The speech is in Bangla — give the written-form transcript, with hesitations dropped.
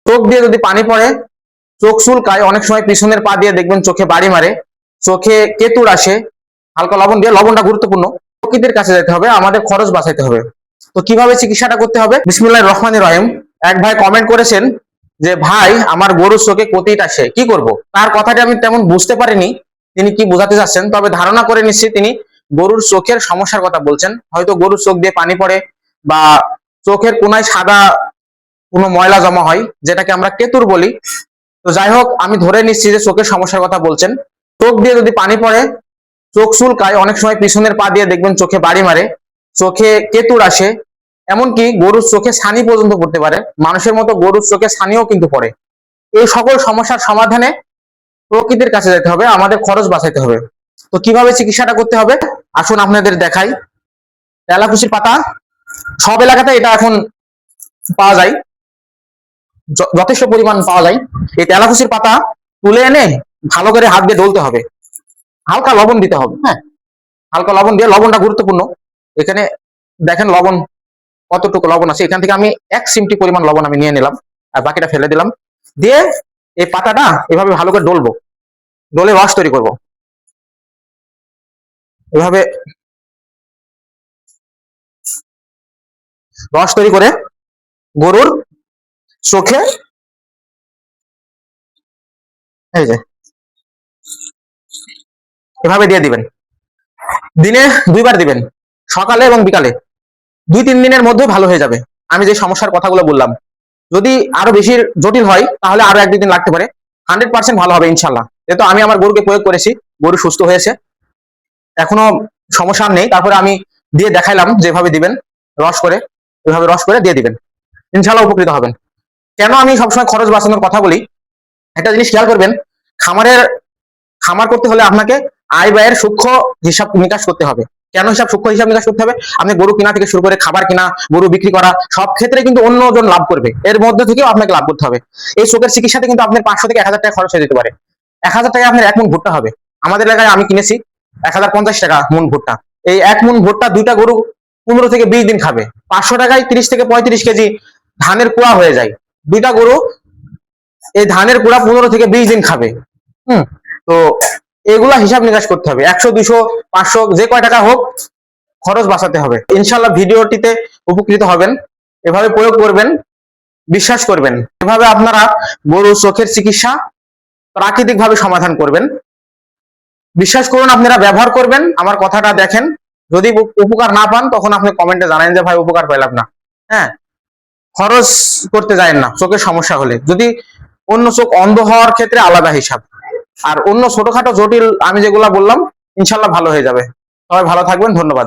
চোখ দিয়ে যদি পানি পড়ে, চোখ চুলকায়, অনেক সময় পিছনের পা দিয়ে দেখবেন চোখে বাড়ি মারে, চোখে কেতুর আসে, হালকা লবণ দিয়ে, লবণটা গুরুত্বপূর্ণ, প্রকৃতির কাছে যেতে হবে, আমাদের খরচ বাঁচাইতে হবে। তো কিভাবে চিকিৎসাটা করতে হবে? বিসমিল্লাহির রহমানির রহিম। এক ভাই কমেন্ট করেছেন যে ভাই আমার গরুর চোখে কতিট আসে, কি করব? তার কথাটা আমি তেমন বুঝতে পারিনি তিনি কি বোঝাতে চাচ্ছেন, তবে ধারণা করে নিচ্ছি তিনি গরুর চোখের সমস্যার কথা বলছেন। হয়তো গরুর চোখ দিয়ে পানি পড়ে বা চোখের কোনায় সাদা কোনো ময়লা জমা হয়, যেটাকে আমরা কেতুর বলি। তো যাই হোক, আমি ধরে নিচ্ছি যে চোখের সমস্যার কথা বলছেন। চোখ দিয়ে যদি পানি পড়ে, চোখ চুলকায়, অনেক সময় পিছনের পা দিয়ে দেখবেন চোখে বাড়ি মারে, চোখে কেতুর আসে, এমনকি গরুর চোখে ছানি পর্যন্ত পড়তে পারে। মানুষের মতো গরুর চোখে ছানিও কিন্তু পড়ে। এই সকল সমস্যার সমাধানে প্রকৃতির কাছে যেতে হবে, আমাদের খরচ বাঁচাইতে হবে। তো কিভাবে চিকিৎসাটা করতে হবে আসুন আপনাদের দেখাই। তেলাকুচির পাতা সব এলাকাতে এটা এখন পাওয়া যায়, যথেষ্ট পরিমাণ পাওয়া যায়। এই তেলাকুচির পাতা তুলে এনে ভালো করে হাত দিয়ে ডলতে হবে, হালকা লবণ দিতে হবে। হ্যাঁ, হালকা লবণ দিয়ে, লবণটা গুরুত্বপূর্ণ। এখানে দেখেন লবণ কতটুকু লবণ আছে, এখান থেকে আমি 1 চিমটি পরিমাণ লবণ আমি নিয়ে নিলাম, আর বাকিটা ফেলে দিলাম। দিয়ে এই পাতাটা এভাবে ভালো করে ডলবো, ডলে রস তৈরি করব। এভাবে রস তৈরি করে গরুর চোখে, এই যে এভাবে দিয়ে দিবেন। দিনে 2 বার দিবেন, সকালে এবং বিকালে। 2-3 দিনের মধ্যে ভালো হয়ে যাবে। আমি যে সমস্যার কথাগুলো বললাম, যদি আরো বেশি জটিল হয় তাহলে আরো 1-2 দিন লাগতে পারে। 100% ভালো হবে ইনশাল্লাহ। যেহেতু আমি আমার গরুকে প্রয়োগ করেছি, গরু সুস্থ হয়েছে, এখনো সমস্যা নেই। তারপরে আমি দিয়ে দেখাইলাম যেভাবে দিবেন, রস করে, এভাবে রস করে দিয়ে দিবেন, ইনশাল্লাহ উপকৃত হবেন। কেন আমি সবসময় খরচ বাঁচানোর কথা বলি, একটা জিনিস খেয়াল করবেন, খামার করতে হলে আপনাকে আয় ব্যয়ের সূক্ষ্ম হিসাব নিকাশ করতে হবে। কেন সূক্ষ্ম হিসাব নিকাশ করতে হবে? আপনি গরু কিনা থেকে শুরু করে খাবার কিনা, গরু বিক্রি করা, সব ক্ষেত্রে কিন্তু অন্যজন লাভ করবে, এর মধ্যে থেকেও আপনাকে লাভ করতে হবে। এই চোখের চিকিৎসাতে কিন্তু আপনার 500 থেকে 1000 টাকা খরচ হয়ে যেতে পারে। 1000 টাকায় আপনার 1 মণ ভুট্টা হবে। আমাদের এলাকায় আমি কিনেছি 1050 টাকা মণ ভুট্টা। এই 1 মণ ভুট্টা 2টা গরু 15 থেকে 20 দিন খাবে। 500 টাকায় 30 থেকে 35 কেজি ধানের কুড়া হয়ে যায়। 2টা গরু এই ধানের কুড়া 15 থেকে 20 দিন খাবে। তো এগুলা হিসাব নিকাশ করতে হবে। 100, 200, 500 যে কয় টাকা হোক, খরচ বাঁচাতে হবে। ইনশাল্লাহ ভিডিওটিতে উপকৃত হবেন। এভাবে প্রয়োগ করবেন, বিশ্বাস করবেন, এভাবে আপনারা গরুর চোখের চিকিৎসা প্রাকৃতিক ভাবে সমাধান করবেন। বিশ্বাস করুন, আপনারা ব্যবহার করবেন, আমার কথাটা দেখেন। যদি উপকার না পান তখন আপনি কমেন্টে জানান যে ভাই উপকার পেলাম না। হ্যাঁ, খরচ করতে যায় না চোখের সমস্যা হলে। যদি অন্য চোখ অন্ধ হওয়ার ক্ষেত্রে আলাদা হিসাব, আর অন্য ছোটখাটো জটিল আমি যেগুলা বললাম ইনশাল্লাহ ভালো হয়ে যাবে। সবাই ভালো থাকবেন, ধন্যবাদ।